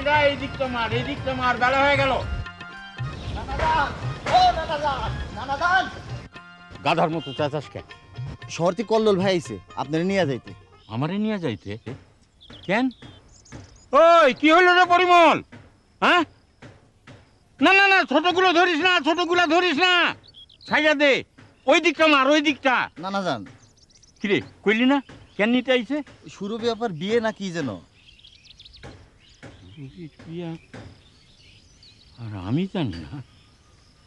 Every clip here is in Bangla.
কইরা এই দিকটা মার বেলা হয়ে গেল। গাধার মতো চাচাস কেন? শহরতি কল্লোল ভাই আইছে আপনারে নিয়ে যাইতে। আমারে নিয়ে যাইতে? কেন? ওই কি হলো রে পরিমল? হ্যাঁ, না না না, ছোটগুলো ধরিস না, ছাইয়া দে। ওই দিকটা মার, ওই দিকটা। নানা যান কিরে কইলি না কেন নিতে আইছে? সুরভি আপার বিয়ে না কি যেন। আর আমি জানি না।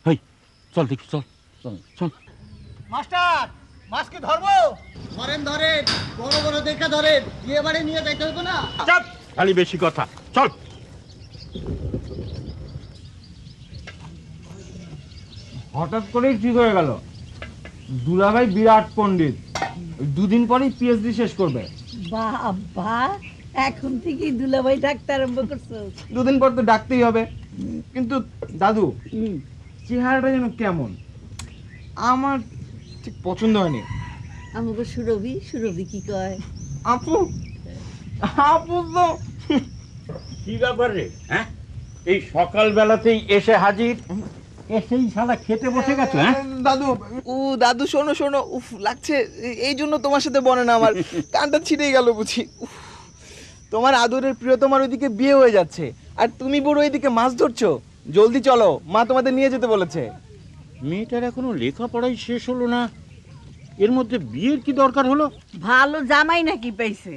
হই চল দেখি, চল চল। মাস্টার মাছ কি ধরবো? ধরেন বড় বড় দেখা ধরেন, বিয়ে বাড়ি নিয়ে যাইতে হইব না। চাপ, খালি বেশি কথা, চল। হঠাৎ করেই ঠিক হয়ে গেল। দুলাভাই বিরাট পণ্ডিত, দুদিন পরেই পিএইচডি শেষ করবে। বাবা, এখন থেকেই দুলাভাই ডাকতে আরম্ভ করছো? দুদিন পর তো ডাকতেই হবে। কিন্তু দাদু, চেহারাটা যেন কেমন, আমার ঠিক পছন্দ হয়নি। আমাকে সুরভি কি কয়? আপু তো কি ব্যাপার রে? হ্যাঁ, এই সকাল বেলাতেই এসে হাজির, এসেই শালা খেতে বসে গেছো? হ্যাঁ দাদু, দাদু শোনো, উফ লাগছে, এই জন্য তোমার সাথে বনে না, আমার কানটা ছিঁড়ে গেল বুঝি। তোমার আদরের প্রিয় তোমার ওইদিকে বিয়ে হয়ে যাচ্ছে, আর তুমি বড় ওইদিকে মাছ ধরছো। জলদি চলো, মা তোমাদের নিয়ে যেতে বলেছে। মেয়েটার এখনো লেখাপড়াই শেষ হলো না, এর মধ্যে বিয়ের কি দরকার হলো? ভালো জামাই নাকি পাইছে?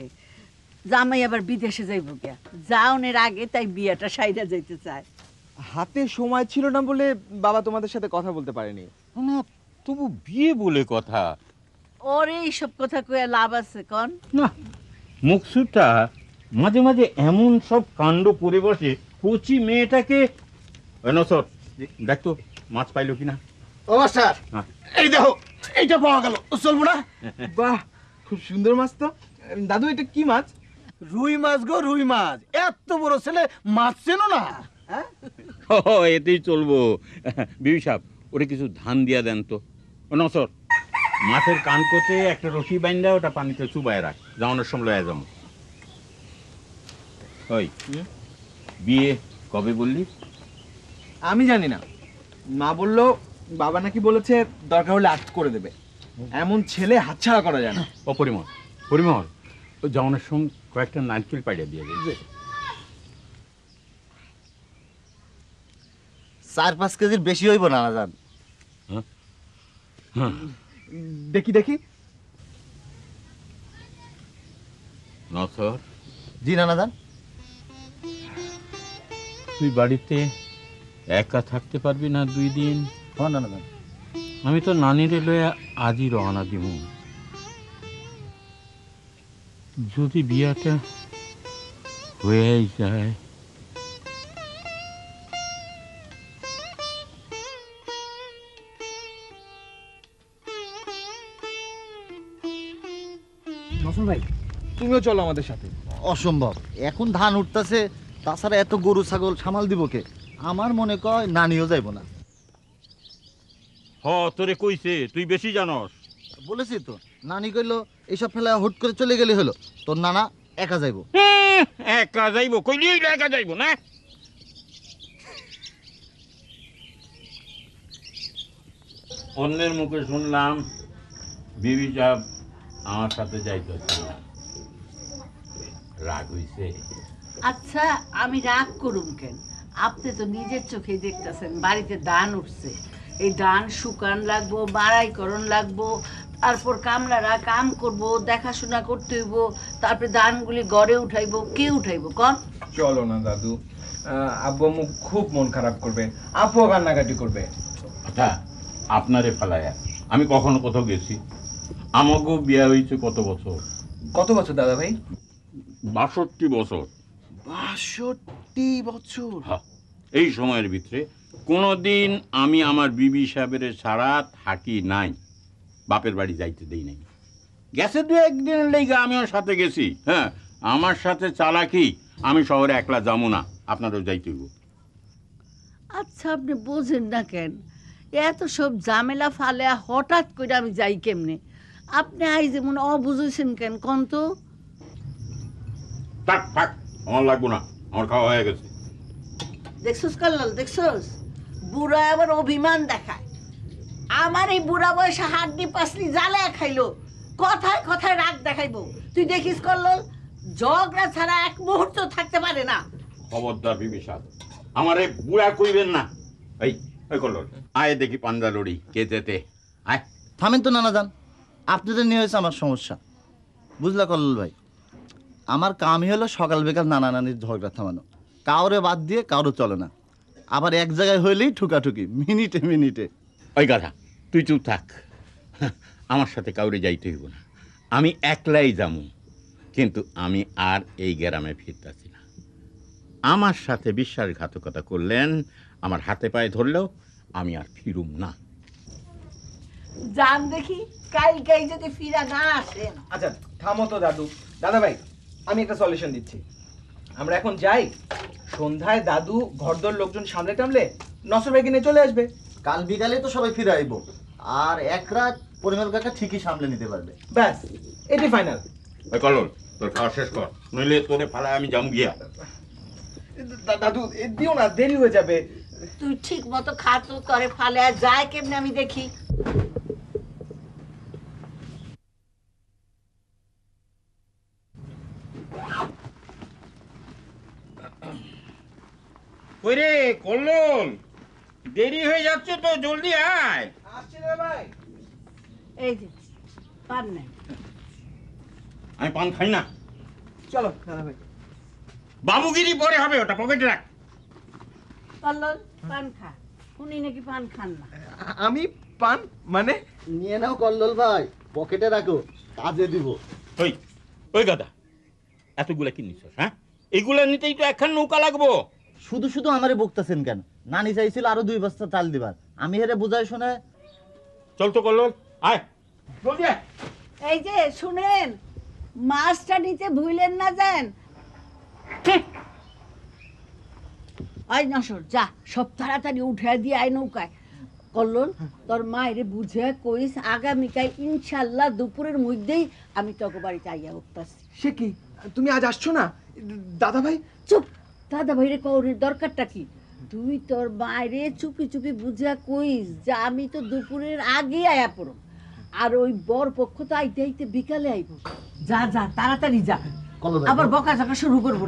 জামাই আবার বিদেশে যাইব কে? যাওনের আগে তাই বিয়েটা সাইডা যাইতে চায়। হাতে সময় ছিল না বলে বাবা তোমাদের সাথে কথা বলতে পারেনি। না, তবু বিয়ে বলে কথা। ওরে এইসব কথা কয়ে লাভ আছে কন? না, মুকসুদটা মাঝে মাঝে এমন সব কাণ্ড করে বসে, কচি মেয়েটাকে। নসর, দেখ তো মাছ পাইলো কিনা। ও মাস্টার, এই দেখো, এইটা পাওয়া গেল, চলবো না? বাহ, খুব সুন্দর মাছ তো। দাদু, এটা কি মাছ? রুই মাছ গো, রুই মাছ। এত বড় ছেলে মাছ চেনো না? ও, এতেই চলবো। বিবি সাহেব, ওরে কিছু ধান দিয়া দেন তো। নসর, মাছের কান কোতে একটা রশি বাইন্দা ওটা পানিতে চুবায় রাখ, যাওয়ানোর সময় লয়ে যাবো। ওই বিয়ে কবে বললি? আমি জানি না, মা বললো বাবা নাকি বলেছে দরকার হলে আর্ট করে দেবে। এমন ছেলে হাতছাড়া করা যায় না। ও পরিমল, ও যাওয়ানোর সময় কয়েকটা নারকেল পাইড়া দিয়ে দেবে। 4-5 কেজির বেশি হইব না না জান। দেখি। নসর, জি না জান। তুই বাড়িতে একা থাকতে পারবি না 2 দিন? হ্যাঁ না জান। আমি তো নানিরে লয়ে আজই রওনা দিব। যদি বিয়াটা হয়ে যায়। নসর ভাই, তুমিও চলো আমাদের সাথে। অসম্ভব, এখন ধান উঠতেছে, তাছাড়া এত গরু ছাগল সামাল দিব কে? আমার মনে কয় নানিও যাইব না। তোরে কইছে, তুই বেশি জানস। বলেছি তো, নানি কইলো এইসব ফেলা হুট করে চলে গেলে হলো, তোর নানা একা যাইব। একা যাইব? কইলি একা যাইব না? অন্যের মুখে শুনলাম বিবি সাহেব আমার সাথে যাইতেছে না, রাগ হইছে। আচ্ছা, আমি রাগ করুম কেন? আপনি তো নিজের চোখে দেখতেছেন বাড়িতে ধান উঠছে। এই ধান শুকান লাগবো, বাড়াইকরণ লাগবো, তারপর কামলারা কাম করব, দেখাশোনা করতে হইব, তারপরে ধানগুলি গড়ে উঠাইবো। কে উঠাইবো কন? চলো না দাদু, আব্বু আম্মু খুব মন খারাপ করবে, আপু কান্নাকাটি করবে। আচ্ছা, আপনারে ফেলায়া আমি কখনো কোথাও গেছি? আমাকেও বিয়ে হয়েছে কত বছর? কত বছর দাদা ভাই? 62 বছর। 62 বছর? হ্যাঁ, এই সময়ের ভিতরে কোনোদিন আমি আমার বিবি সাহেবের ছাড়া থাকি নাই, বাপের বাড়ি যাইতে দেই নাই। গেছে 2-1 দিনের লেগে আমিও সাথে গেছি। হ্যাঁ, আমার সাথে চালাকি, আমি শহরে একলা যাবো না, আপনারও যাইতে হইব। আচ্ছা, আপনি বোঝেন না কেন? এত সব ঝামেলা ফালে হঠাৎ করে আমি যাই কেমনে? আপনি আই যেমন অবুঝেছেন কেন কন তো? থাক, আমার লাগবো না, আমার খাওয়া হয়ে গেছে। দেখছস কল্লোল, দেখছস বুড়া আবার অভিমান দেখায়। আমার এই বুড়া বয়সে হাড্ডি পাসলি জ্বালায় খাইলো, কথায় কথায় রাগ দেখাইবো। তুই দেখিস কল্লোল, ঝগড়া ছাড়া এক মুহূর্ত থাকতে পারে না। খবরদার বিবি সাহেব, আমারে বুড়া কইবেন না। এই ওই করল, আয় দেখি পাঞ্জা লড়ি কে যেতে। আয়। থামেন তো নানা যান, আপনাদের নিয়ে হয়েছে আমার সমস্যা, বুঝলা কল্লোল ভাই? আমার কামই হলো সকাল বিকাল নানা নানির ঝগড়া থামানো, কাউরে বাদ দিয়ে কারো চলে না, আবার এক জায়গায় হইলেই ঠুকাঠুকি মিনিটে মিনিটে। ওই কথা, তুই চুপ থাক। আমার সাথে কাউরে যাইতে হইব না, আমি একলাই যামু। কিন্তু আমি আর এই গ্রামে ফিরতাছি না। আমার সাথে বিশ্বাসঘাতকতা করলেন, আমার হাতে পায়ে ধরলেও আমি আর ফিরুম না। জান দেখি কালকেই যদি ফিরা না আসেন। আচ্ছা থামো তো দাদু। দাদা ভাই, আমি একটা সলিউশন দিচ্ছি। আমরা এখন যাই, সন্ধ্যায় দাদু ঘরদোর লোকজন সামলে টামলে নসর ভাইকে নিয়ে চলে আসবে। কাল বিকালে তো সবাই ফিরে আইব, আর এক রাত পরিমল কাকা ঠিকই সামলে নিতে পারবে। ব্যাস, এটাই ফাইনাল। ওই কলল, তোর খাওয়া শেষ কর, নইলে তোরে ফালায় আমি যাম গিয়া। দাদু দিও না, দেরি হয়ে যাবে। তুই ঠিক মতো খাতো, তরে ফালে আর যায় কেমনে আমি দেখি। ওরে কল্লোল, দেরি হয়ে যাচ্ছে তো, জলদি আয়। আসছি রে ভাই। এই যে পান নাই। আমি পান খাই না। চলো দাদা ভাই। বাবুগিরি পরে হবে, ওটা পকেটে রাখ। কল্লোল পান খা, উনি নাকি পান খান না। আমি পান মানে? নিয়ে নাও কল্লোল ভাই, পকেটে রাখো, কাজে দিব। ওই ওই গাদা, এতগুলা কি নিচ্ছ? হ্যাঁ, এগুলা নিতেই তো একখান নৌকা লাগবো। শুধু শুধু আমারে বকতেছেন কেন? নানি চাইছিল আরো 2 বস্তা চাল দিবার, আমি হেরে বুঝাই শুনে। চল তো কল্লোল, আয় জলদি আয়। এই যে শুনেন, মাছটা নিতে ভুলেন না যেন। আই নসর যা, সব তাড়াতাড়ি উঠে দিয়ে আয় নৌকায়। কল্লোল, তোর মায়ের বুঝে কইস আগামীকাল ইনশাল্লাহ দুপুরের মধ্যেই আমি তোকে বাড়িতে আইয়া উঠতাছি। সে কি, তুমি আজ আসছো না? দাদা ভাই। চুপ, দাদা ভাইরে কৌরের দরকারটা কি? তুই তোর মায়েরে চুপি চুপি বুঝা কইস যে আমি তো দুপুরের আগে আয়া পড়ো, আর ওই বর পক্ষ তো আইতে আইতে বিকালে আইব। যা যা তাড়াতাড়ি যা, কল্লোল ভাই, আবার বকা ঝকা শুরু করবো।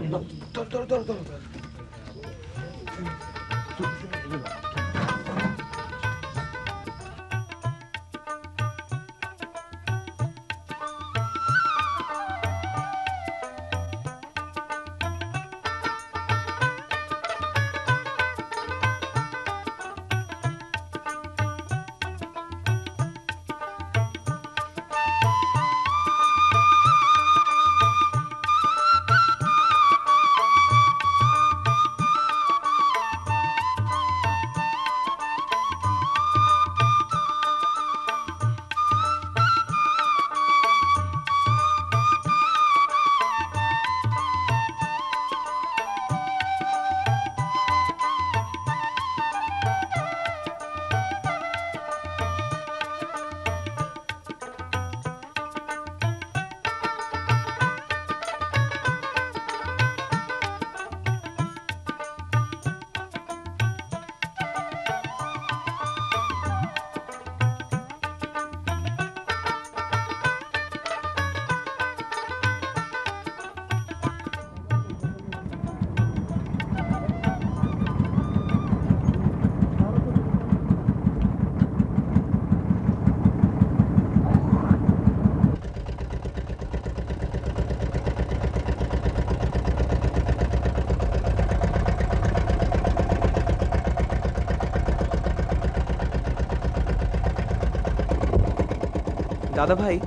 দাদা ভাই,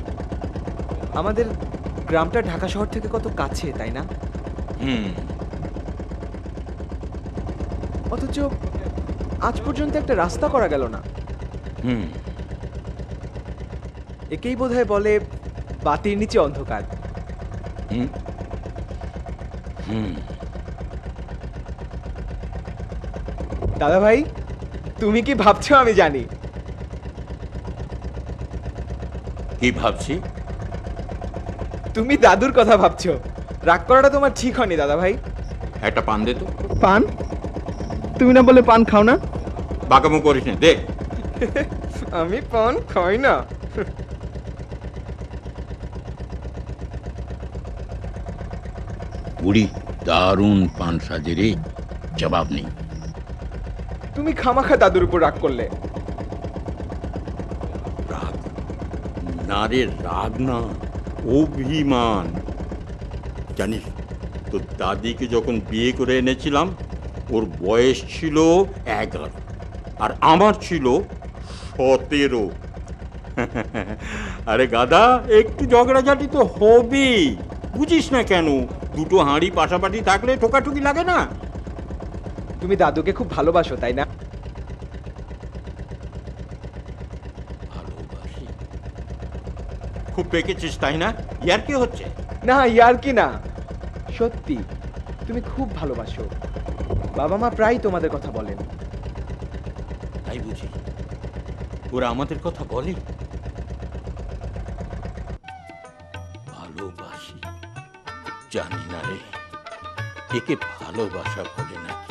আমাদের গ্রামটা ঢাকা শহর থেকে কত কাছে, তাই না? অথচ আজ পর্যন্ত একটা রাস্তা করা গেল না। একেই বোধহয় বলে বাতির নিচে অন্ধকার। দাদা ভাই, তুমি কি ভাবছো আমি জানি। কি ভাবছি? তুমি দাদুর কথা ভাবছো। রাগ করাটা তোমার ঠিক হয়নি দাদা ভাই। একটা পান দে তো। পান? তুমি না বলে পান খাও না? বাঁকামো করিস না, দে। আমি পান খাই না। বুড়ি দারুণ পান সাজে রে, জবাব নেই। তুমি খামাখা দাদুর উপর রাগ করলে। রাগ না রে, রাগ না, অভিমান। জানিস তোর দাদিকে যখন বিয়ে করে এনেছিলাম ওর বয়স ছিল 11 আর আমার ছিল 17। আরে গাদা, একটু ঝগড়াঝাটি তো হবেই, বুঝিস না কেন? দুটো হাঁড়ি পাশাপাশি থাকলে ঠোকাঠুকি লাগে না? তুমি দাদুকে খুব ভালোবাসো, তাই না? ভালোবাসি? খুব পেকেছিস তাই না? ইয়ার কি হচ্ছে? না, ইয়ার কি না, সত্যি তুমি খুব ভালোবাসো। বাবা মা প্রায় তোমাদের কথা বলেন। তাই বুঝি ওরা আমাদের কথা বলে? ভালোবাসি জানি না রে, একে ভালোবাসা বলে নাকি?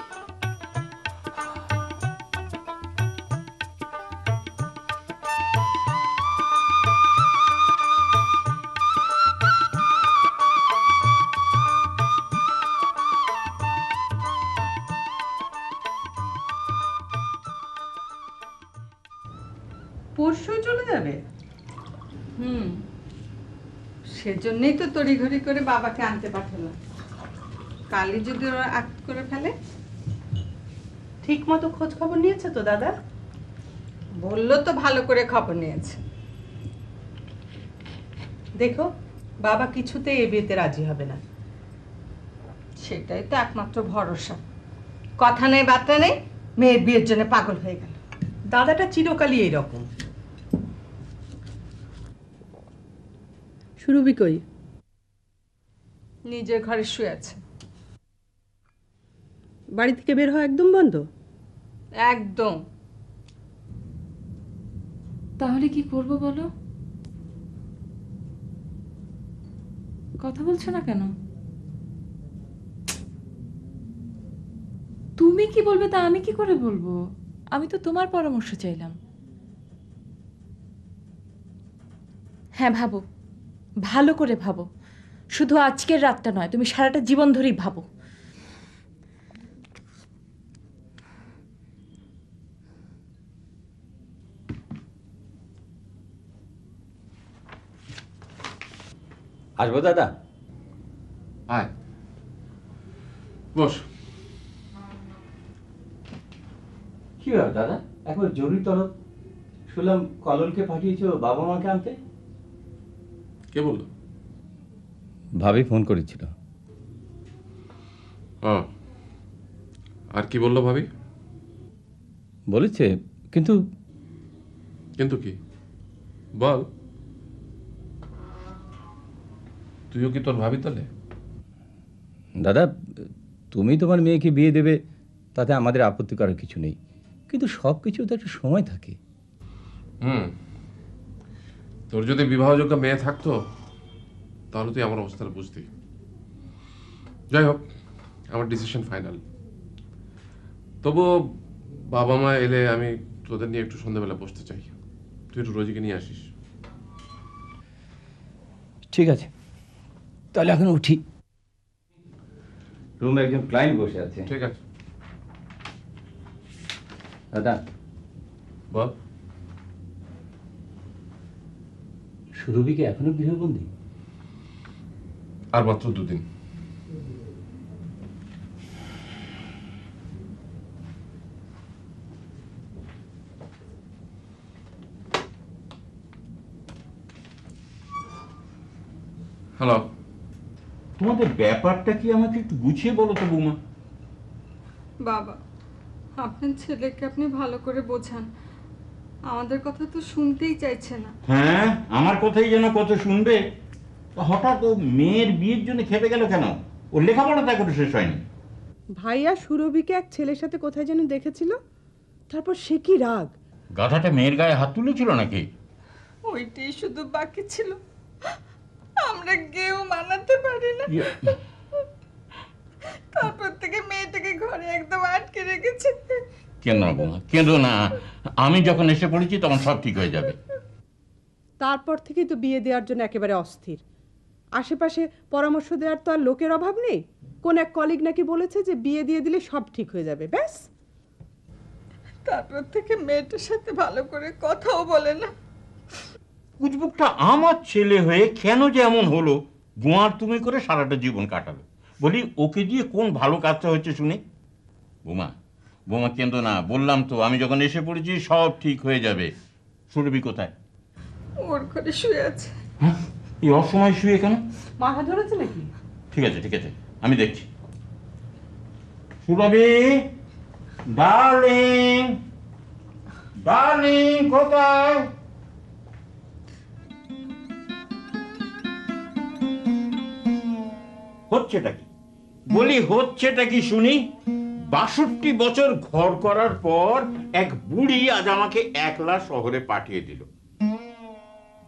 পরশু চলে যাবে? সেজন্যই তো তড়িঘড়ি করে বাবাকে আনতে পাঠালাম। কালই যদি ওরা আক্ট করে ফেলে। ঠিক মতো খোঁজ খবর নিয়েছে তো দাদা? বললো তো ভালো করে খবর নিয়েছে। দেখো, বাবা কিছুতেই এ বিয়েতে রাজি হবে না। সেটাই তো একমাত্র ভরসা। কথা নেই বার্তা নেই, মেয়ের বিয়ের জন্য পাগল হয়ে গেল। দাদাটা চিরকালই এইরকম। সুরভি কই? নিজের ঘরে শুয়ে আছে। বাড়ি থেকে বের হওয়া একদম বন্ধ? একদম। তাহলে কি করব বলো? কথা বলছো না কেন? তুমি কি বলবে তা আমি কি করে বলবো? আমি তো তোমার পরামর্শ চাইলাম। হ্যাঁ, ভাবো, ভালো করে ভাবো। শুধু আজকের রাতটা নয়, তুমি সারাটা জীবন ধরেই ভাবো। আসবো দাদা? আয় বস। কি ব্যাপার দাদা, একবার জরুরি তলব শুনলাম কলনকে পাঠিয়েছো বাবা মাকে আনতে? কে বললো? ভাবি ফোন করেছিল। আর কি বললো ভাবি? বলেছে, কিন্তু কিন্তু কি বল? তুইও কি তোর ভাবি তলে? দাদা, তুমি তোমার মেয়েকে বিয়ে দেবে, তাতে আমাদের আপত্তি করার কিছু নেই, কিন্তু সব কিছু তো একটা সময় থাকে। তোর যদি বিবাহযোগ্য মেয়ে থাকতো তাহলে তুই আমার অবস্থাটা বুঝতি। যাই হোক, আমার ডিসিশন ফাইনাল। তবুও বাবা মা এলে আমি তোদের নিয়ে একটু সন্ধ্যাবেলা বসতে চাই। তুই একটু রোজিকে নিয়ে আসিস। ঠিক আছে, তাহলে এখন উঠি। রুমে একজন ক্লায়েন্ট বসে আছে। ঠিক আছে দাদা, বল। সুরভি কি এখনো গৃহবন্দী? আর মাত্র 2 দিন। হ্যালো। তোমাদের ব্যাপারটা কি আমাকে একটু গুছিয়ে বলো তো বৌমা। বাবা, আপনার ছেলেকে আপনি ভালো করে বোঝান। আমাদের কথা তো শুনতেই চাইছে না। হ্যাঁ, আমার কথাই যেন কত শুনবে। হঠাৎ ও মেয়ের বিয়ের জন্য খেপে গেল কেন? ওর লেখাপড়া তা করে শেষ হয়নি। ভাইয়া সুরভিকে এক ছেলের সাথে কোথায় যেন দেখেছিল, তারপর সে কি রাগ। গাধাটা মেয়ের গায়ে হাত তুলেছিল নাকি? ওইটাই শুধু বাকি ছিল, আমরা কেউ মানাতে পারি না। তারপর থেকে বাড়ি একদম আটকে রেখেছে। কেন বৌমা, কেন না, আমি যখন এসে পড়েছি তখন সব ঠিক হয়ে যাবে। তারপর থেকেই তো বিয়ে দেওয়ার জন্য একেবারে অস্থির। আশেপাশে পরামর্শ দেওয়ার তো আর লোকের অভাব নেই। কোন এক কলিগ নাকি বলেছে যে বিয়ে দিয়ে দিলে সব ঠিক হয়ে যাবে, ব্যাস। তারপর থেকে মেয়েটার সাথে ভালো করে কথাও বলে না। কুচবুকটা আমার ছেলে হয়ে কেন যে এমন হলো, গোয়ার তুমি করে সারাটা জীবন কাটালো। বলি ওকে দিয়ে কোন ভালো কাজটা হচ্ছে শুনি। বোমা, বোমা কেন্দ্র না, বললাম তো আমি যখন এসে পড়েছি সব ঠিক হয়ে যাবে। সুরভি কোথায়? ওর ঘরে শুয়ে আছে। হ্যাঁ, এই অসময় শুয়ে কেন? মাথা ধরেছে নাকি? ঠিক আছে ঠিক আছে, আমি দেখছি। সুরভি, ডার্লিং, ডার্লিং কোথায়? হচ্ছেটা কি বলি, হচ্ছেটা কি শুনি? ৬২ বছর ঘর করার পর এক বুড়ি আজ আমাকে একলা শহরে পাঠিয়ে দিল।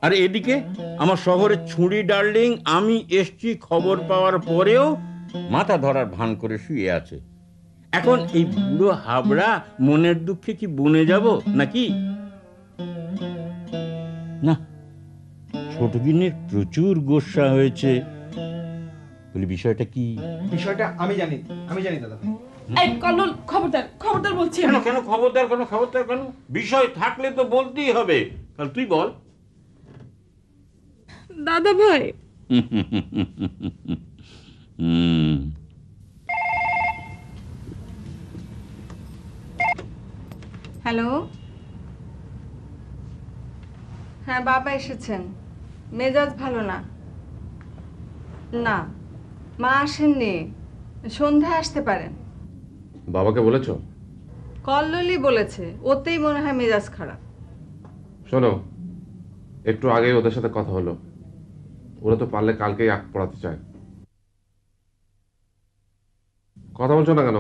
আর এদিকে আমার শহরে ছুরি ডার্লিং আমি এসছি খবর পাওয়ার পরেও মাথা ধরার ভান করে শুয়ে আছে। এখন এই বুড়ো হাবড়া মনের দুঃখে কি বনে যাব নাকি? না, ছোট গিন্নির প্রচুর গোস্বা হয়েছে। বলি বিষয়টা কি? বিষয়টা আমি জানি দাদা ভাই। এই কল্লোল, খবরদার খবরদার বলছি কেন আমি। কেন খবরদার, কেন খবরদার কেন? বিষয় থাকলে তো বলতেই হবে। তাহলে তুই বল। দাদা ভাই, হ্যালো, হ্যাঁ বাবা এসেছেন। মেজাজ ভালো না। না, মা আসেননি, সন্ধ্যায় আসতে পারেন। বাবাকে বলেছো? কল্লোলই বলেছে, ওতেই মনে হয় মেজাজ খারাপ। শোনো, একটু আগে ওদের সাথে কথা হলো, ওরা তো পারলে কালকেই আগ পড়াতে চায়। কথা বলছো না কেন?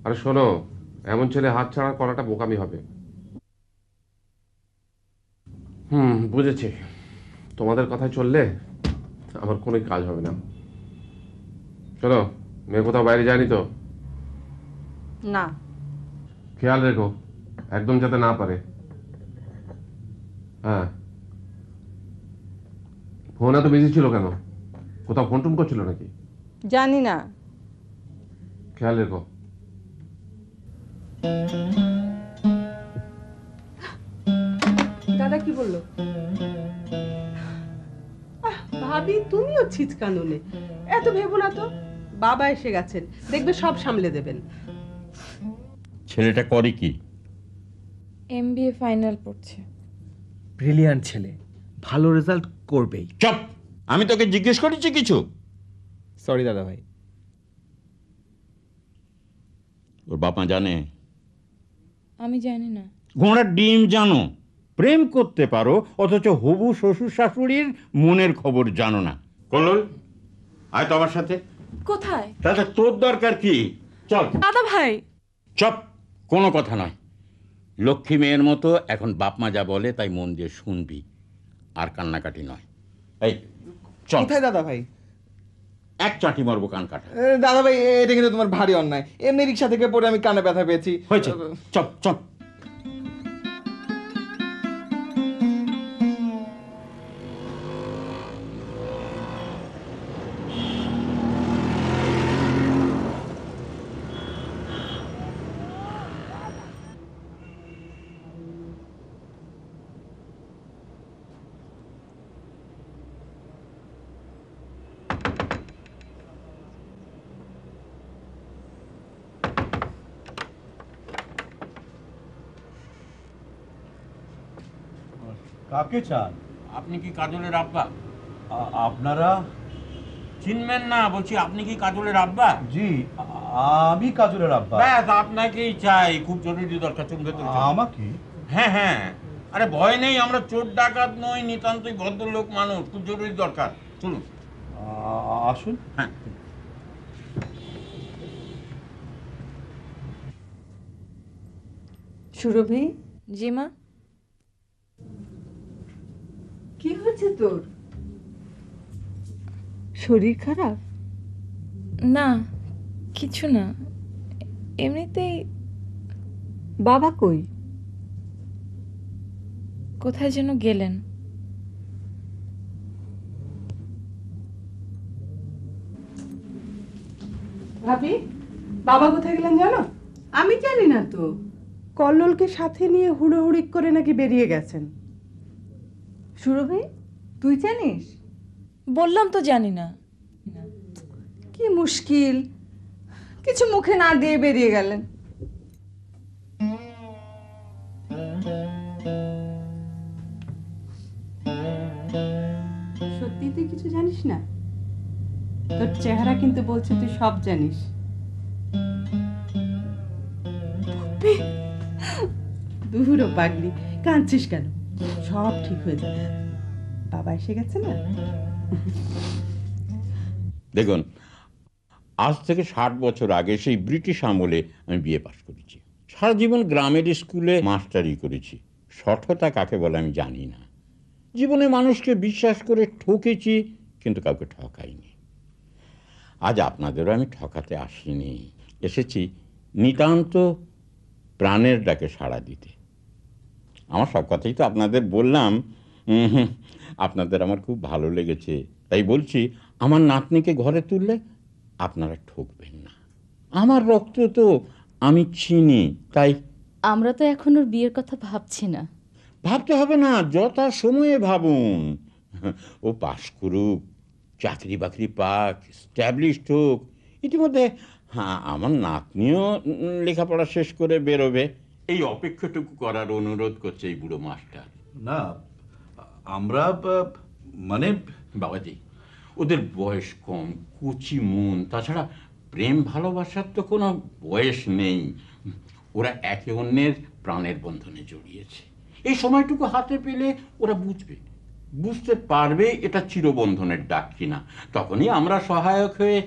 আরে শোনো, এমন ছেলে হাত ছাড়া করাটা বোকামি হবে। বুঝেছি। তোমাদের কথায় চললে আমার কোনো কাজ হবে না। শোনো, মেয়ে কোথাও বাইরে যায়নি তো? না। খেয়াল রেখো, একদম যাতে না পারে। হ্যাঁ, ফোন এত বিজি ছিল কেন? কোথাও ফোন টোন করছিল নাকি? জানি না। খেয়াল রেখো। দাদা কি বললো? ভাবি তুমিও ছিচকানুনে, এত ভেবো না তো। বাবা এসে গেছেন, দেখবে সব সামলে দেবেন। ছেলেটা করে কি? এমবিএ ফাইনাল পড়ছে। ব্রিলিয়ান্ট ছেলে, ভালো রেজাল্ট করবেই। চুপ, আমি তোকে জিজ্ঞেস করেছি কিছু? সরি দাদা ভাই। ওর বাপ মা জানে? আমি জানি না। ঘোড়ার ডিম জানো? প্রেম করতে পারো অথচ হবু শ্বশুর শাশুড়ির মনের খবর জানো না। কল্লোল, আয় তো আমার সাথে। কোথায়? তাহলে তোর দরকার কি? চল। দাদা ভাই, চপ, কোনো কথা নয়। লক্ষ্মী মেয়ের মতো এখন বাপ মা যা বলে তাই মন দিয়ে শুনবি, আর কান্নাকাটি নয়। এই চল। কোথায় দাদা ভাই? এক চাটি মারবো কান কাটা। দাদা ভাই, এটা কিন্তু তোমার ভারী অন্যায়। এমনি রিক্সা থেকে পড়ে আমি কানে ব্যথা পেয়েছি। হয়েছে, চপ চপ। কাকে চান? আপনি কি কাজলের আব্বা? আপনারা? চিনবেন না বলছি, আপনি কি কাজলের আব্বা? জি, আমি কাজলের আব্বা। ব্যাস, আপনাকেই চাই, খুব জরুরি দরকার। চলুন ভেতরে চলুন। আমাকে? হ্যাঁ হ্যাঁ, আরে ভয় নেই, আমরা চোর ডাকাত নই, নিতান্তই ভদ্রলোক মানুষ, খুব জরুরি দরকার। চলুন। আসুন। হ্যাঁ। সুরভি, জি মা। কি হয়েছে তোর? শরীর খারাপ? না, কিছু না, এমনিতেই। বাবা কই? কোথায় যেন গেলেন। ভাবি, বাবা কোথায় গেলেন জানো? আমি জানি না তো। কল্লোলকে সাথে নিয়ে হুড়োহুড়ি করে নাকি বেরিয়ে গেছেন। সুরভি, তুই জানিস? বললাম তো জানি না। কি মুশকিল, কিছু মুখে না দিয়ে বেরিয়ে গেলেন। সত্যি তুই কিছু জানিস না? তোর চেহারা কিন্তু বলছে তুই সব জানিস। দুহুরো পাগলি, কাঁদছিস কেন? সব ঠিক হয়ে যাবে। বাবা এসে গেছে না? দেখুন, আজ থেকে 60 বছর আগে সেই ব্রিটিশ আমলে আমি বিএ পাস করেছি। সারা জীবন গ্রামের স্কুলে মাস্টারি করেছি। সঠতা কাকে বলে আমি জানি না। জীবনে মানুষকে বিশ্বাস করে ঠকেছি, কিন্তু কাউকে ঠকাইনি। আজ আপনাদেরও আমি ঠকাতে আসিনি, এসেছি নিতান্ত প্রাণের ডাকে সাড়া দিতে। আমার সব কথাই তো আপনাদের বললাম। আপনাদের আমার খুব ভালো লেগেছে, তাই বলছি আমার নাতনিকে ঘরে তুললে আপনারা ঠকবেন না। আমার রক্ত তো আমি চিনি, তাই। আমরা তো এখন ওর বিয়ের কথা ভাবছি না। ভাবতে হবে না, যথা সময়ে ভাবুন। ও পাশ করুক, চাকরি বাকরি পাক, স্ট্যাবলিশড হোক। ইতিমধ্যে আমার নাতনিও লেখাপড়া শেষ করে বেরোবে। এই অপেক্ষাটুকু করার অনুরোধ করছে এই বুড়ো মাস্টার। না, আমরা মানে বাবাজি, ওদের বয়স কম, কুচি মন, তাছাড়া প্রেম ভালোবাসার তো কোনো বয়স নেই। ওরা একে অন্যের প্রাণের বন্ধনে জড়িয়েছে। এই সময়টুকু হাতে পেলে ওরা বুঝতে পারবে এটা চিরবন্ধনের ডাক কিনা। তখনই আমরা সহায়ক হয়ে।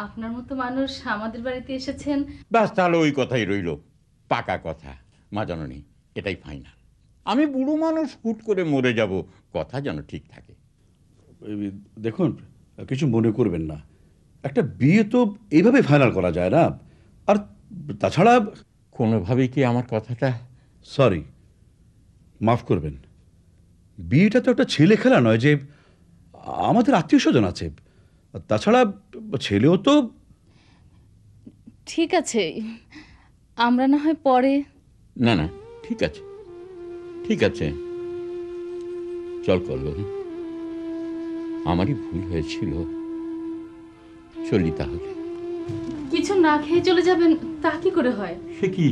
আপনার মতো মানুষ আমাদের বাড়িতে এসেছেন। ব্যাস, তাহলে ওই কথাই রইল, পাকা কথা। মা জননী, এটাই ফাইনাল। আমি বুড়ো মানুষ, হুট করে মরে যাব, কথা যেন ঠিক থাকে। দেখুন, কিছু মনে করবেন না, একটা বিয়ে তো এইভাবে ফাইনাল করা যায় না। আর তাছাড়া কোনোভাবেই কি আমার কথাটা? সরি, মাফ করবেন। বিয়েটা তো একটা ছেলে খেলা নয় যে আমাদের আত্মীয় স্বজন আছে। তাছাড়া ছেলেও তো। ঠিক আছে, আমরা না হয় পরে। না না, ঠিক আছে, ঠিক আছে, চল কল্লোল, আমারই ভুল হয়েছিল। চলি তাহলে। কিছু না খেয়ে চলে যাবেন তা কি করে হয়? সে কি,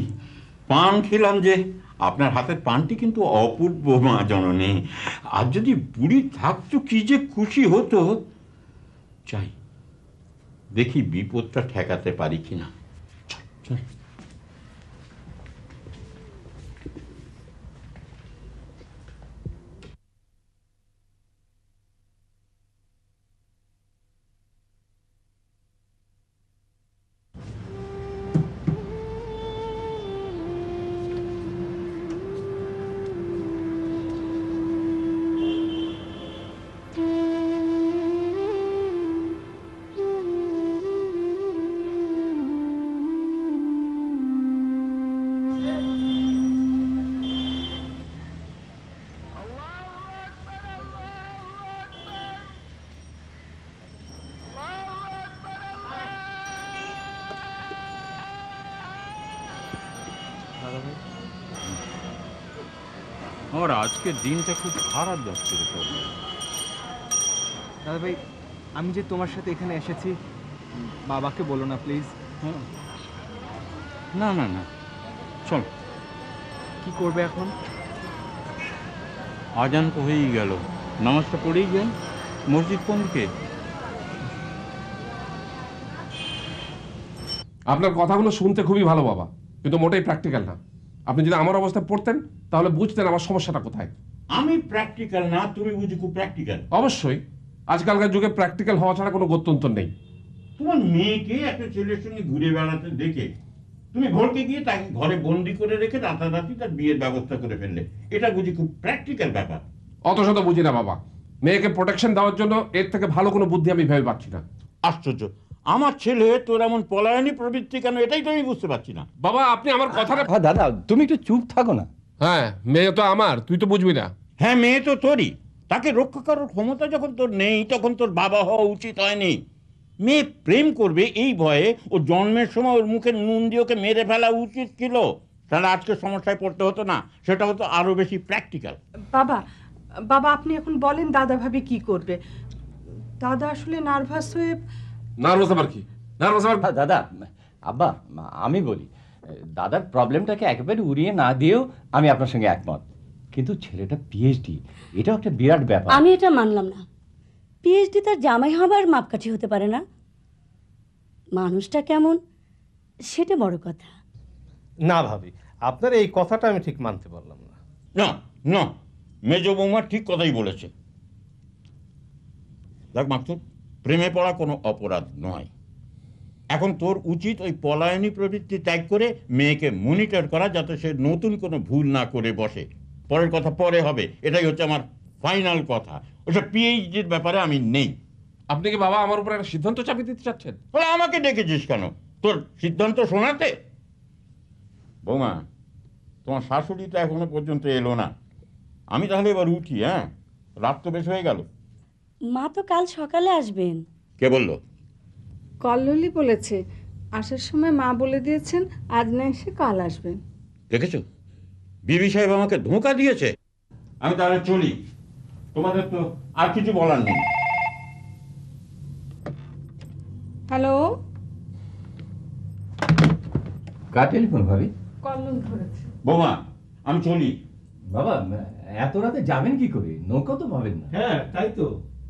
পান খেলাম যে। আপনার হাতের পানটি কিন্তু অপূর্ব মা জননী। আর যদি বুড়ি থাকতো কি যে খুশি হতো। চাই দেখি বিপদটা ঠেকাতে পারি কিনা। চল। আমার আজকের দিনটা খুব খারাপ যাচ্ছে রে কল্লোল। দাদা ভাই, আমি যে তোমার সাথে এখানে এসেছি, বাবাকে বলো না প্লিজ। না না না, চল। কি করবে এখন? আজান তো হয়েই গেল, নামাজটা পড়েই যান। মসজিদ কোন দিকে? আপনার কথাগুলো শুনতে খুবই ভালো বাবা, কিন্তু মোটেই প্র্যাকটিক্যাল না। আপনি যদি আমার অবস্থায় পড়তেন তাহলে বুঝতেন আমার সমস্যাটা কোথায়। আমি প্র্যাকটিক্যাল না, তুমি বুঝি খুব প্র্যাকটিক্যাল। অবশ্যই, আজকালকার যুগে প্র্যাকটিক্যাল হওয়া ছাড়া কোনো গত্যন্তর নেই। তোমার মেয়েকে একটা ছেলের সঙ্গে ঘুরে বেড়াতে দেখে তুমি ভোরকে গিয়ে তাকে ঘরে বন্দি করে রেখে রাতারাতি তার বিয়ের ব্যবস্থা করে ফেললে। এটা বুঝি খুব প্র্যাকটিক্যাল ব্যাপার। অত শত বুঝি না বাবা, মেয়েকে প্রোটেকশন দেওয়ার জন্য এর থেকে ভালো কোনো বুদ্ধি আমি ভেবে পাচ্ছি না। আশ্চর্য, আমার ছেলে তোর এমন পলায়নী প্রবৃত্তি কেন, এটাই তো আমি বুঝতে পারছি না। বাবা আপনি আমার কথাটা হ্যাঁ দাদা, তুমি একটু চুপ থাকো না। হ্যাঁ, মেয়ে তো আমার, তুই তো বুঝবি না। হ্যাঁ, মেয়ে তো তোরই, তাকে রক্ষা করার ক্ষমতা যখন তোর নেই তখন তোর বাবা হওয়া উচিত হয়নি। মেয়ে প্রেম করবে এই ভয়ে ও জন্মের সময় ওর মুখে নুন দিয়ে ওকে মেরে ফেলা উচিত ছিল, তাহলে আজকে সমস্যায় পড়তে হতো না, সেটা হতো আরো বেশি প্র্যাকটিক্যাল। বাবা, বাবা আপনি এখন বলেন দাদা ভাবি কি করবে। দাদা আসলে নার্ভাস হয়ে। নার্ভাস আবার কি? নার্ভাস আবার দাদা, আব্বা, আমি বলি, দাদার প্রবলেমটাকে একেবারে উড়িয়ে না দিয়েও আমি আপনার সঙ্গে একমত, কিন্তু ছেলেটা পিএইচডি, এটাও একটা বিরাট ব্যাপার। আমি এটা মানলাম না। পিএইচডি তার জামাই হবার মাপকাঠি হতে পারে না। মানুষটা কেমন সেটা বড় কথা না ভাবি, আপনার এই কথাটা আমি ঠিক মানতে পারলাম না। না না, মেজ বৌমা ঠিক কথাই বলেছে। দেখ মাকসুদ, প্রেমে পড়া কোনো অপরাধ নয়। এখন তোর উচিত ওই পলায়নী প্রবৃত্তি ত্যাগ করে মেয়েকে মনিটর করা, যাতে সে নতুন কোনো ভুল না করে বসে। পরের কথা পরে হবে, এটাই হচ্ছে আমার ফাইনাল কথা। ওসব পিএইচডির ব্যাপারে আমি নেই। আপনি কি বাবা আমার উপর একটা সিদ্ধান্ত চাপিয়ে দিতে চাচ্ছেন? বলে আমাকে ডেকেছিস কেন, তোর সিদ্ধান্ত শোনাতে? বৌমা, তোমার শাশুড়ি তো এখনো পর্যন্ত এলো না, আমি তাহলে এবার উঠি। হ্যাঁ, রাত তো বেশ হয়ে গেল। মা তো কাল সকালে আসবেন। কে বললো? কল্লোলি বলেছে, আসার সময় মা বলে দিয়েছেন আজ না এসে কাল আসবেন। দেখেছো, বিবি সাহেব আমাকে ধোঁকা দিয়েছে। আমি তাহলে চলি, তোমাদের তো আর কিছু বলার নেই। হ্যালো, কার টেলিফোন ভাবি? কল্লোল ধরেছে। বৌমা, আমি চলি। বাবা, এত রাতে যাবেন কি করে? নৌকা তো পাবেন না। হ্যাঁ তাই তো।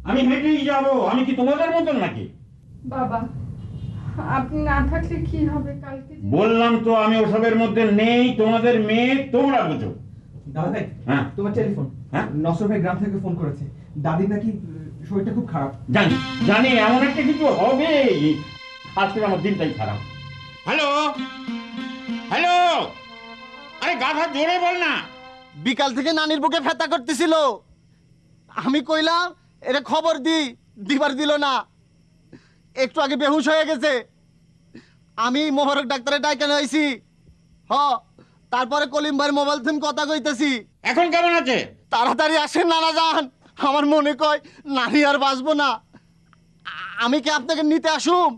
আমি হেঁটেই যাবো, আমি কি তোমাদের মতন নাকি? বাবা, আপনি না থাকলে কি হবে কালকে? বললাম তো আমি ওসবের মধ্যে নেই, তোমাদের মেয়ে তোমরা বুঝো। দাদা ভাই, হ্যাঁ তোমার টেলিফোন। হ্যাঁ, নসর ভাই গ্রাম থেকে ফোন করেছে, দাদির নাকি শরীরটা খুব খারাপ। জানি জানি, এমন একটা কিছু হবে। আজকে আমার দিনটাই খারাপ। হ্যালো হ্যালো, আরে গাধা জোরে বল না। বিকাল থেকে নানির বুকে ফেতা করতেছিল, আমি কইলাম এরে খবর দিবার দিল না, একটু আগে বেহুশ হয়ে গেছে। আমি মোবারক ডাক্তারের ডাইকানে হইছি। তারপরে কলিম ভাইয়ের মোবাইল থেকে কথা কইতেছি। এখন কেমন আছে? তাড়াতাড়ি আসেন নানা যান, আমার মনে কয় নানি আর বাঁচবো না। আমি কি আপনাকে নিতে আসুম?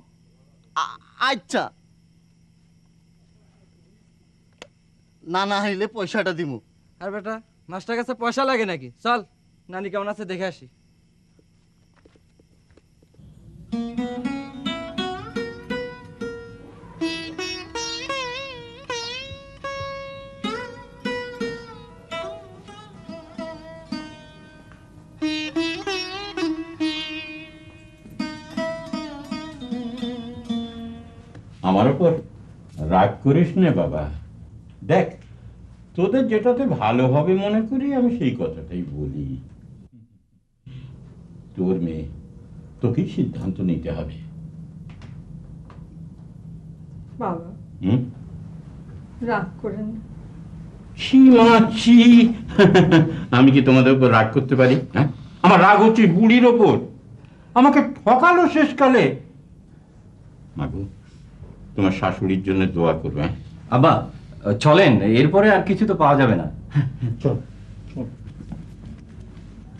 আচ্ছা, না না হইলে পয়সাটা দিমু। আর বেটা, মাস্টার কাছে পয়সা লাগে নাকি? চল, নানি কেমন আছে দেখে আসি। আমার উপর রাগ করিস নে বাবা। দেখ, তোদের যেটাতে ভালো হবে মনে করি আমি সেই কথাটাই বলি। তোর মেয়ে, তোকেই সিদ্ধান্ত নিতে হবে। বাবা, হুম, রাগ করেন না। ছি, আমি কি তোমাদের উপর রাগ করতে পারি? হ্যাঁ, আমার রাগ হচ্ছে বুড়ির ওপর, আমাকে ঠকালো শেষকালে। মাগো, তোমার শাশুড়ির জন্য দোয়া করবে। হ্যাঁ আব্বা, চলেন, এরপরে আর কিছু তো পাওয়া যাবে না। চল।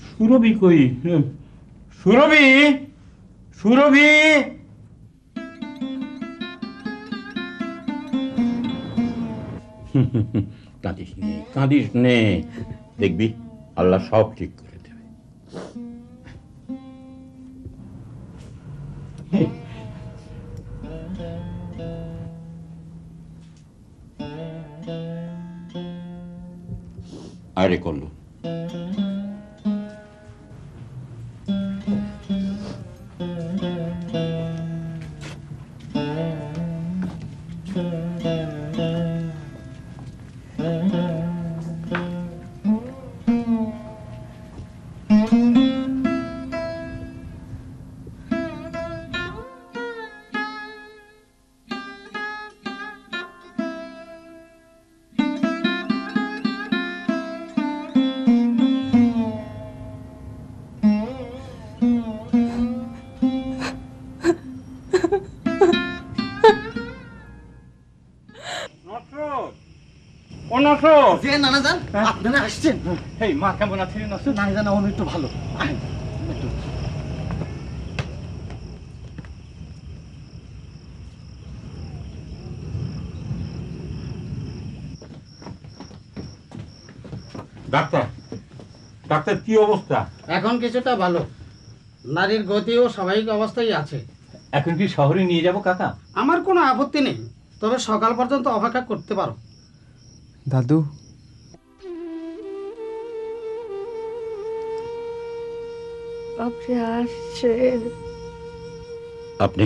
সুরভি কই? সুরভি, সুরভি। কাঁদিস নে, কাঁদিস নে, দেখবি আল্লাহ সব ঠিক করে দেবে। আরে করলো। নসর যে নানা যান আপনারা আসছেন। এই মা কেমন আছে রে নসর? নানি জান এখন একটু ভালো। আহেন, একটু। ডাক্তার ডাক্তার কি অবস্থা? এখন কিছুটা ভালো, নারীর গতিও স্বাভাবিক অবস্থায় আছে। এখন কি শহরে নিয়ে যাব কাকা? আমার কোনো আপত্তি নেই, তবে সকাল পর্যন্ত অপেক্ষা করতে পারো। দাদু, আপনি আসছেন? আপনি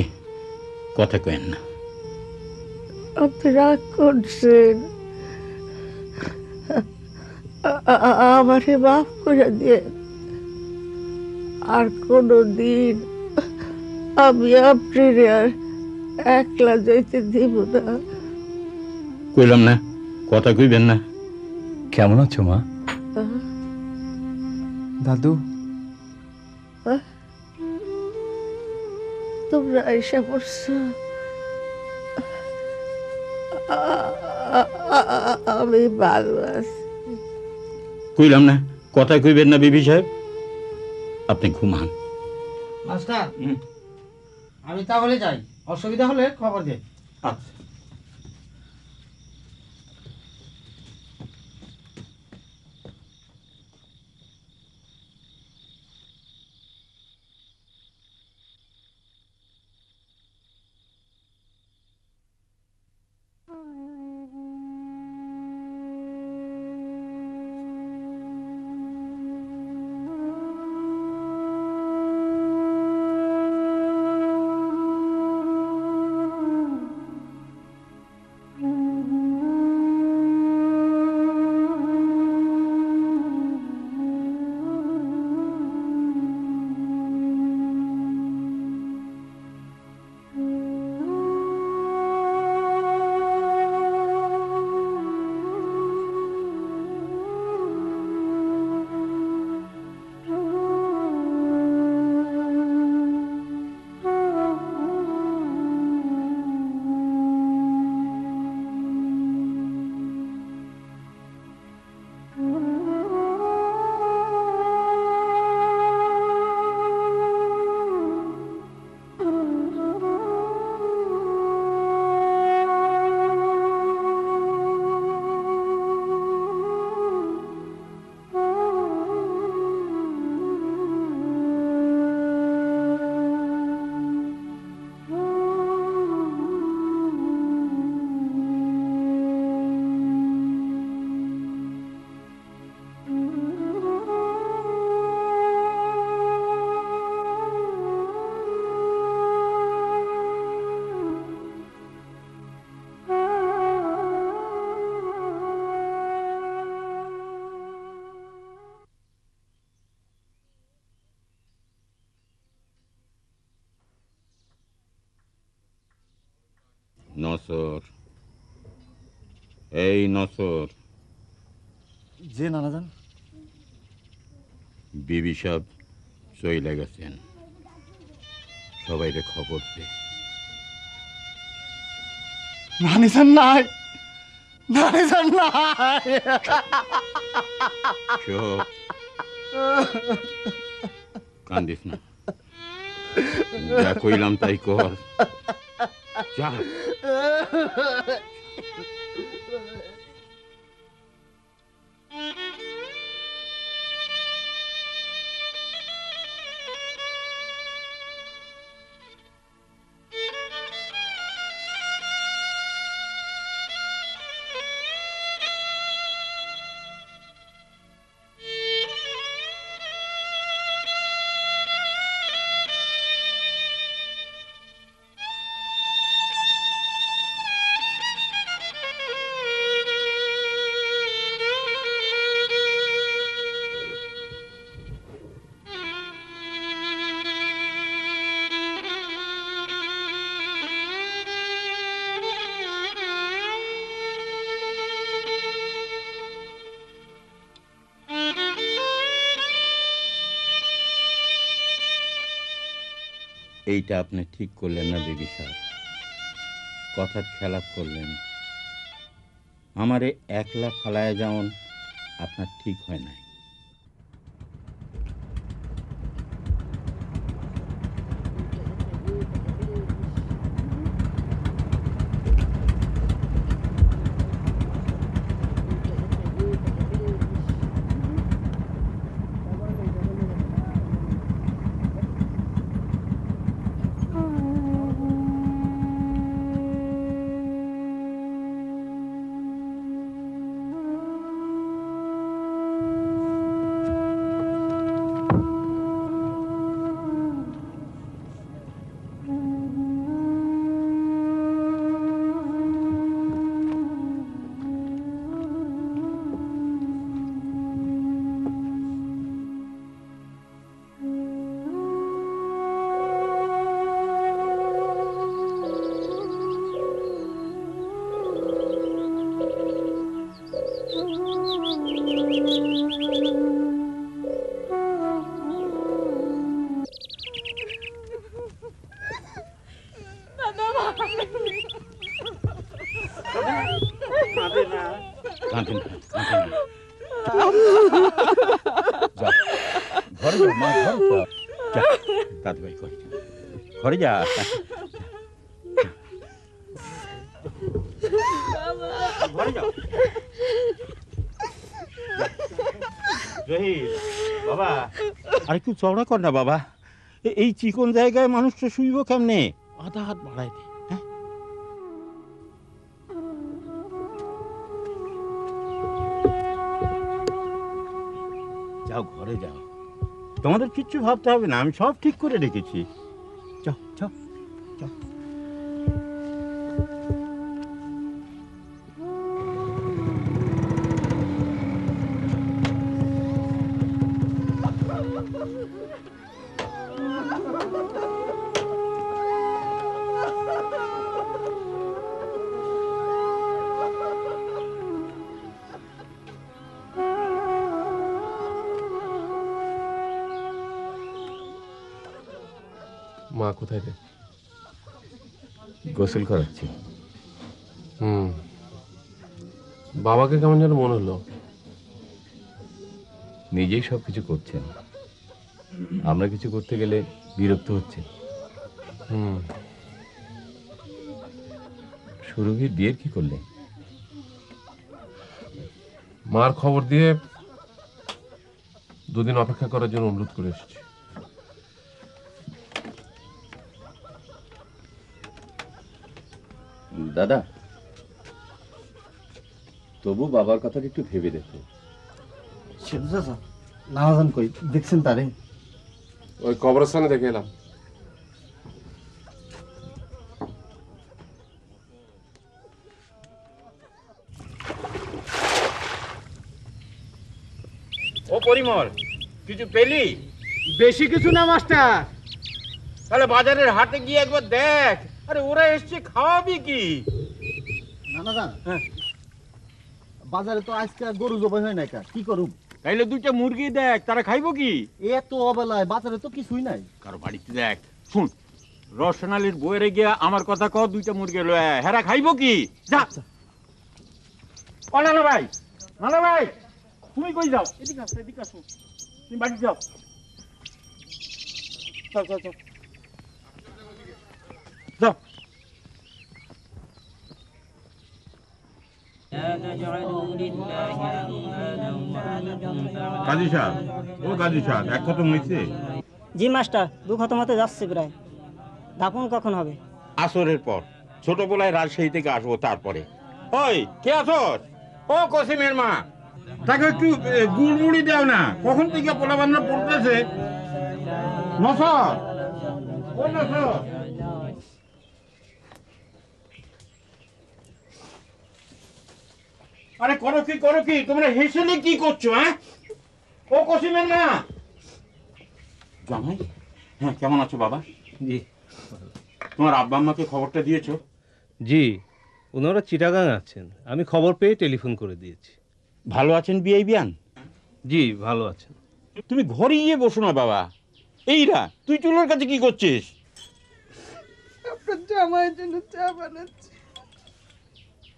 কথা কেন না? আপনি রাগ করছেন? আমারে মাফ করে দিয়ে আর কোনো দিন আমি আপনার আর একলা যাইতে দিব না। কইলাম না কথা কইবেন না। কেমন আছো মা? দাদু, তোমরা এসে পড়ছো, আমি ভালো আছি। কইলাম না কথা কইবেন না বিবি সাহেব। আপনি ঘুমান। মাস্টার, আমি তাহলে যাই, অসুবিধা হলে খবর দে। আচ্ছা। নসর, এই নসর। যে নানা যান বিবি সাহেব চইলে গেছেন, সবাইকে খবর দে। নানি যান নাই, নানি যান নাই। চুপ, কান্দিস না। যা কইলাম তাই কর। যা। এইটা আপনি ঠিক করলেন না বিবি সাহেব, কথার খেলাপ করলেন। আমারে একলা ফালায় যেমন আপনার ঠিক হয় না। কাঁদেন না, কাঁদেন না। যা, ঘরে যা মা, ঘরে যা। যা, দাদু ভাই ঘরে যা, ঘরে যা। ঘরে যাও। জহির বাবা, আর একটু চওড়া কর না বাবা। এই চিকন জায়গায় মানুষটা শুইব কেমনে? আধা হাত বাড়াই দে। যাও ঘরে যাও, তোমাদের কিচ্ছু ভাবতে হবে না, আমি সব ঠিক করে রেখেছি। যাও যাও যাও। মা কোথায় রে? গোসল করাচ্ছি। বাবাকে কেমন যেন মনে হলো। নিজেই সব কিছু করছেন, আমরা কিছু করতে গেলে বিরক্ত হচ্ছে। সুরভির বিয়ের কি করলে? মার খবর দিয়ে দুদিন অপেক্ষা করার জন্য অনুরোধ করে এসেছি। দাদা, তবু বাবার কথাটা একটু ভেবে দেখো। সেটা চাচা নানাজান কই দেখছেন তারে? ওই কবরস্থানে দেখে এলাম। ও পরিমল, কিছু পেলি? বেশি কিছু না মাস্টার। তাহলে বাজারের হাটে গিয়ে একবার দেখ। আরে ওরা এসছে, খাওয়াবি কি? নানাজান বাজারে তো আজকে গরু জবাই হয় না, কি করুম? তাইলে দুইটা মুরগি দেখ, তারা খাইবো কি? এত অবেলায় বাজারে তো কিছুই নাই। কারো বাড়িতে দেখ। শুন, রসনালীর বইয়ের গিয়া আমার কথা কও, দুইটা মুরগি লয়ে আয়। হেরা খাইবো কি? যা। ও নানা ভাই, নানা ভাই, তুমি কই যাও? এদিকে আসো, এদিকে আসো। তুমি বাড়ি যাও। চল চল চল, যাও। কাজী সাহেব, ও কাজী সাহেব, এক খতম হয়েছে? জি মাস্টার, 2 খতম হতে যাচ্ছে প্রায়। দাফন কখন হবে? আসরের পর। ছোট বেলায় রাজশাহী থেকে আসবো তারপরে। ওই কে আসর? ও কসিমের মা, তাকে একটু গুড় মুড়ি দাও না, কখন থেকে পোলা বান্না পড়তেছে। নসর, ও নসর। আরে করো কি, করো কি? তোমরা হেসেলে কি করছো? হ্যাঁ, ও কসিমের মা। জামাই, হ্যাঁ কেমন আছো বাবা? জি। তোমার আব্বা আম্মাকে খবরটা দিয়েছো? জি, ওনারা চিটাগাং আছেন, আমি খবর পেয়ে টেলিফোন করে দিয়েছি। ভালো আছেন বিআই বিয়ান? জি ভালো আছেন। তুমি ঘরে গিয়ে বসো না বাবা। এইরা, তুই চুলোর কাছে কি করছিস? আপনার জামাইয়ের জন্য চা বানাচ্ছি।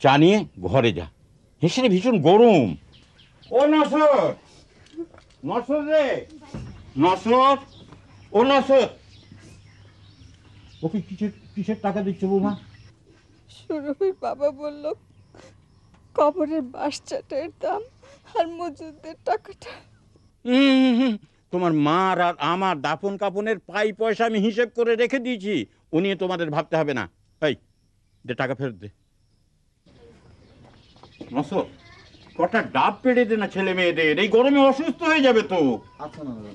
চা নিয়ে ঘরে যা, মেশিনে ভীষণ গরম। ও নসর, নসর রে, নসর, ও নসর, ওকে কিসের কিসের টাকা দিচ্ছে বৌমা? সুরভির বাবা বলল কবরের বাঁশ চাটের দাম আর মজুদের টাকাটা। তোমার মার আর আমার দাফন কাপনের পাই পয়সা আমি হিসেব করে রেখে দিয়েছি, ও নিয়ে তোমাদের ভাবতে হবে না। এই দে, টাকা ফেরত দে। নসর, কটা ডাব পেড়ে দে না ছেলে মেয়েদের, এই গরমে অসুস্থ হয়ে যাবে তো। আচ্ছা না দাদা।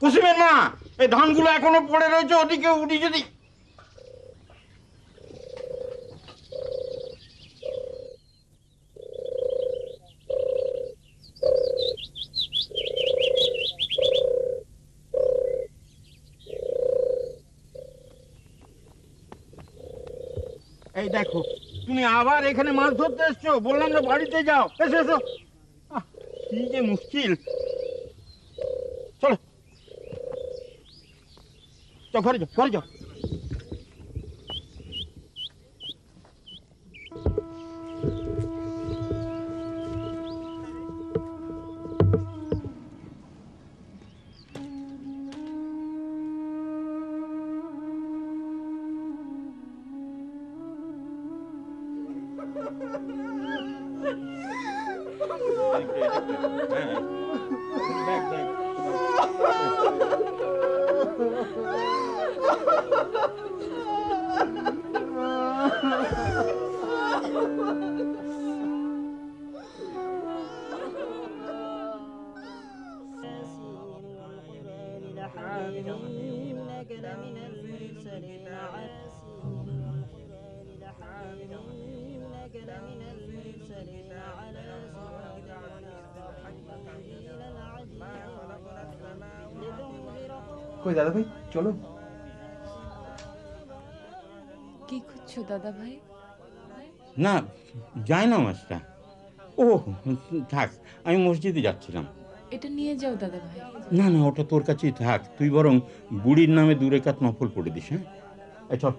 কুসুমের মা, এই ধানগুলো এখনো পড়ে রয়েছে, ওদিকে উঠি যদি। এই দেখো, তুমি আবার এখানে মাছ ধরতে এসছো, বললাম না বাড়িতে যাও। এসো এসো, কি যে মুশকিল। চলো যাও, ঘরে যাও, ঘরে যাও। কই দাদা ভাই, চলো। কি খুঁজছো দাদা ভাই? না, যায় না মাছটা। ও থাক, আমি মসজিদে যাচ্ছিলাম। এটা নিয়ে যাও দাদা ভাই। না না, ওটা তোর কাছেই থাক, তুই বরং বুড়ির নামে 2 রাকাত নফল পড়ে দিস। হ্যাঁ, এই চল।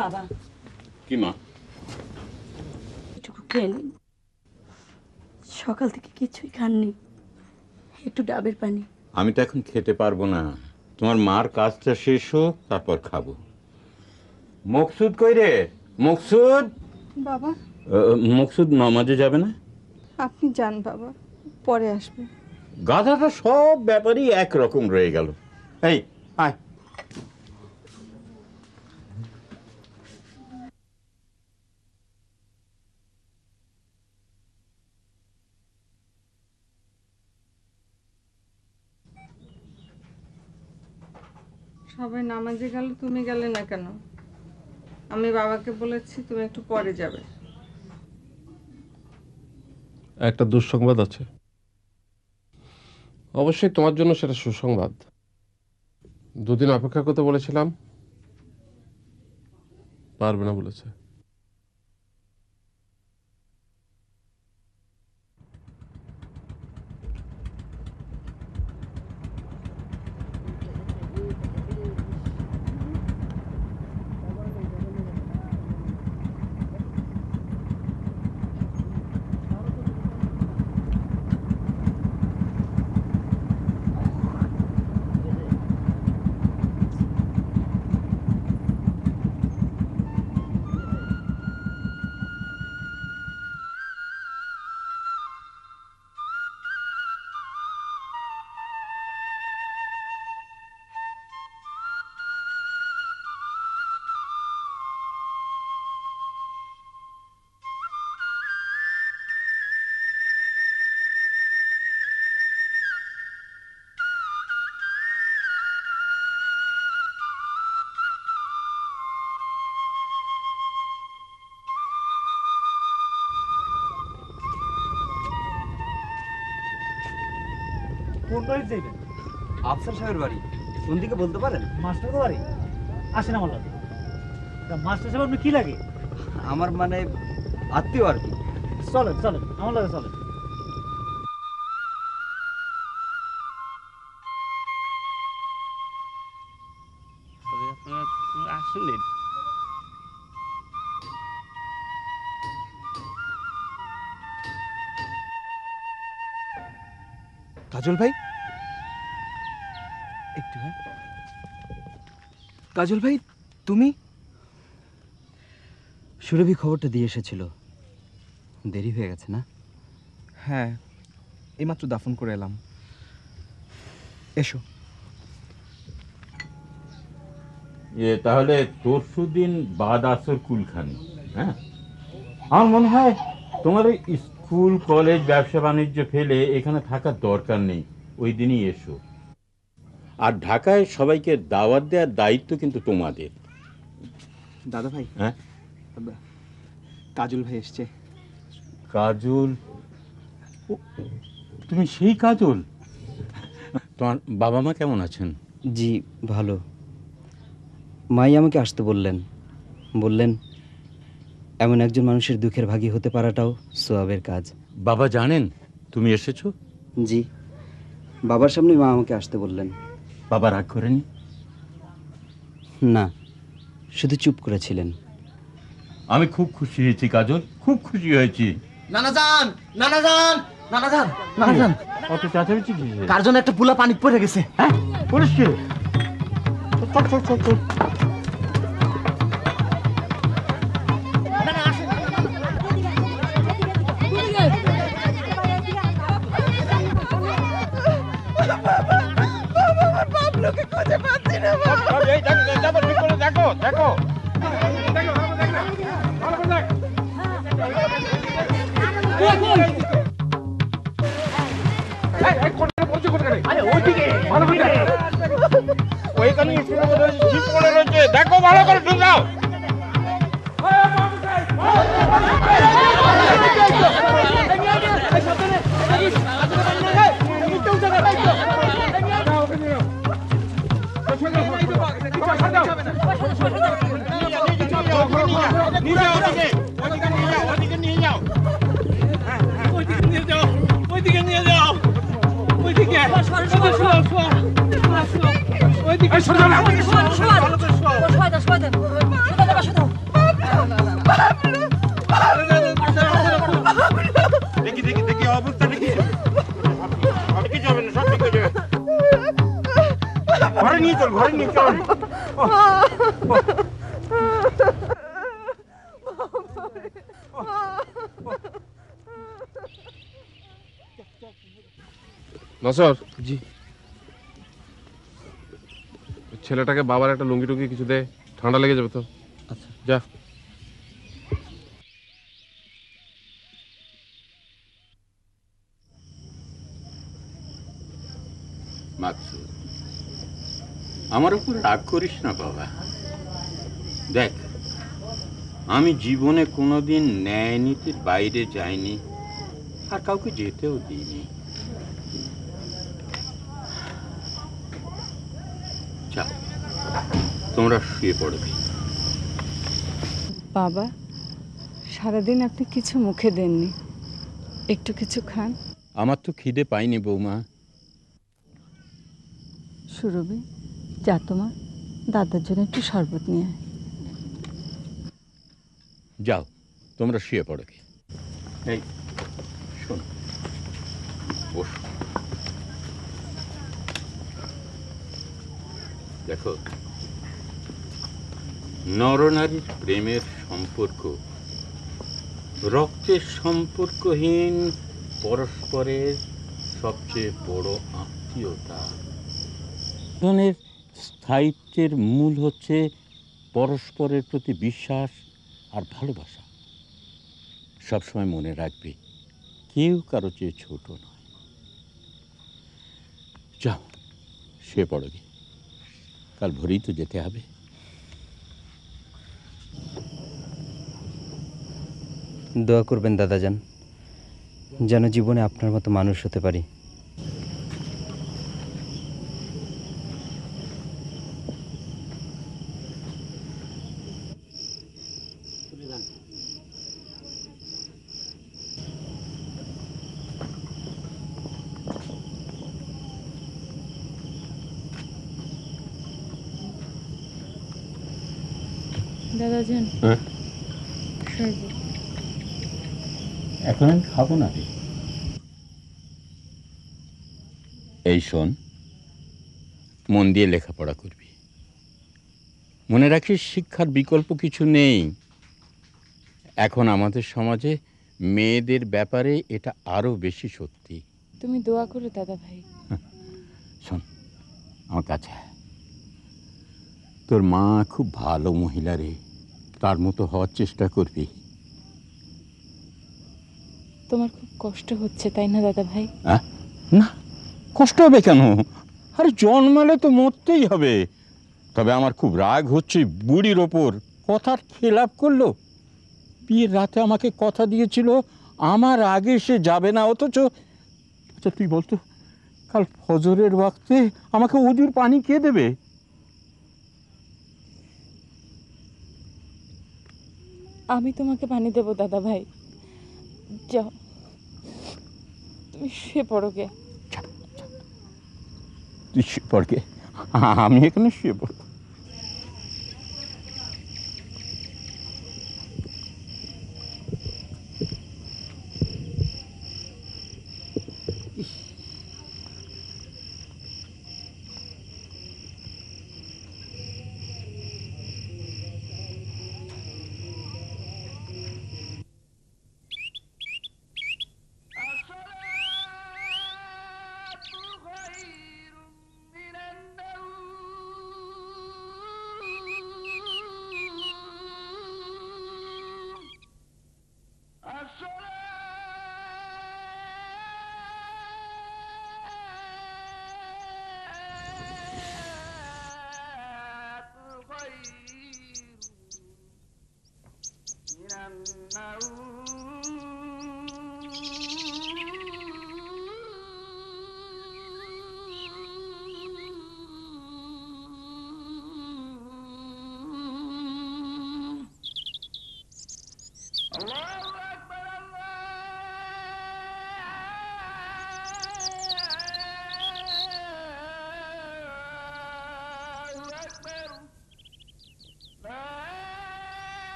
বাবা, কি মা? একটু খেয়ে নিন। সকাল থেকে কিছুই খাননি, একটু ডাবের পানি। আমি তো এখন খেতে পারবো না, তোমার মার কাজটা শেষ হোক তারপর খাবো। মকসুদ কই রে? মকসুদ, বাবা, মকসুদ নামাজে যাবে না? আপনি যান বাবা, পরে আসবে। গাধাটা সব ব্যাপারই একরকম রয়ে গেল। এই আয়। সবাই নামাজে গেল, তুমি গেলে না কেন? আমি বাবাকে বলেছি তুমি একটু পরে যাবে। একটা দুঃসংবাদ আছে, অবশ্যই তোমার জন্য সেটা সুসংবাদ। 2 দিন অপেক্ষা করতে বলেছিলাম, পারবে না বলেছে। কোন বাড়ি যাইবেন? আফসার সাহেবের বাড়ি। কোন দিকে বলতে পারেন? মাস্টার বাড়ি। আসেন আমার লাগে। মাস্টার সাহেব আপনি কি লাগে? আমার মানে আত্মীয় আর কি। চলেন চলেন, আমার লাগে চলেন। আসলে কাজল ভাই, একটু হ্যাঁ। কাজল ভাই, তুমি? সুরভি খবরটা দিয়ে এসেছিল, দেরি হয়ে গেছে না? হ্যাঁ, এইমাত্র দাফন করে এলাম। এসো। তাহলে পরশুদিন বাদ আসর কুলখানি। হ্যাঁ, আমার মনে হয় তোমার ওই স্কুল কলেজ ব্যবসা বাণিজ্য ফেলে এখানে থাকার দরকার নেই, ওই দিনই এসো। আর ঢাকায় সবাইকে দাওয়াত দেওয়ার দায়িত্ব কিন্তু তোমাদের। দাদা ভাই, হ্যাঁ, কাজল ভাই এসছে। কাজল? তুমি সেই কাজল? তোমার বাবা মা কেমন আছেন? জি ভালো। মাই আমাকে আসতে বললেন এমন একজন মানুষের দুঃখের ভাগী হতে পারাটাও সোয়াবের কাজ। বাবা জানেন তুমি এসেছো? জি, বাবার সামনে মা আমাকে আসতে বললেন। বাবা রাগ করেনি? না, শুধু চুপ করেছিলেন। আমি খুব খুশি হয়েছি কাজল, খুব খুশি হয়েছি। নানাজান, নানাজান, নানাজান, নানাজান, অত চাচামেচি কি? কার জন্য একটা পুলা পানি পড়ে গেছে। হ্যাঁ, পুলিশ কে? চল চল চল চল। দেখো দেখো দেখো ভালো করে ঢুকাও। দেখি দেখি দেখি অবস্থা দেখি, কিছু হবে না, সব ঠিক হয়ে যাবে। ঘরে নিয়ে চল, ঘরে নিয়ে চল। নসর জি, ছেলেটাকে বাবার একটা লুঙ্গি টুঙ্গি কিছু দে, ঠান্ডা লেগে যাবে তো। আচ্ছা যা। মাকসুদ, আমার উপর রাগ করিস না বাবা। দেখ, আমি জীবনে কোনোদিন ন্যায় নীতির বাইরে যাইনি, আর কাউকে যেতেও দিইনি। যাও, তোমরা শুয়ে পড়বে। বাবা, সারাদিন আপনি কিছু মুখে দেননি, একটু কিছু খান। আমার তো খিদে পাইনি বৌমা। সুরভি, যা তোমার দাদার জন্য একটু শরবত নিয়ে আয়। যাও, তোমরা শুয়ে পড়ো। এই শোনো, বসো। দেখো, নরনারীর প্রেমের সম্পর্ক রক্তের সম্পর্কহীন পরস্পরের সবচেয়ে বড় আত্মীয়তা। জীবনের স্থায়িত্বের মূল হচ্ছে পরস্পরের প্রতি বিশ্বাস আর ভালোবাসা। সবসময় মনে রাখবে, কেউ কারো চেয়ে ছোট নয়। যাও, শুয়ে পড়ো গে, কাল ভোরেই তো যেতে হবে। দোয়া করবেন দাদাজান, যেন জীবনে আপনার মতো মানুষ হতে পারি। দাদাজান, এখন আমি খাবো না রে। এই শোন, মন দিয়ে লেখাপড়া করবি, মনে রাখিস শিক্ষার বিকল্প কিছু নেই। এখন আমাদের সমাজে মেয়েদের ব্যাপারে এটা আরো বেশি সত্যি। তুমি দোয়া করো দাদা ভাই। শোন আমার কাছে, তোর মা খুব ভালো মহিলা রে, তার মতো হওয়ার চেষ্টা করবি। তোমার খুব কষ্ট হচ্ছে তাই না দাদা ভাই? না, কষ্ট হবে কেন? আরে জন্মালে তো মরতেই হবে। তবে আমার খুব রাগ হচ্ছে বুড়ির ওপর, কথার খেলাপ করলো। বিয়ের রাতে আমাকে কথা দিয়েছিল আমার আগে সে যাবে না, অথচ আচ্ছা তুই বলতো কাল ফজরের ওয়াক্তে আমাকে ওজুর পানি কে দেবে? আমি তোমাকে পানি দেবো দাদা ভাই, যাও তুমি শুয়ে পড়ো গে। তুই শুয়ে পড় গে, আমি এখানে শুয়ে পড়ব।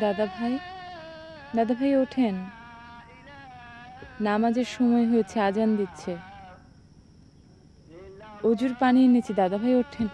দাদা ভাই, দাদা ভাই ওঠেন, নামাজের সময় হয়েছে, আজান দিচ্ছে। অজুর পানি এনেছি, দাদা ভাই ওঠেন।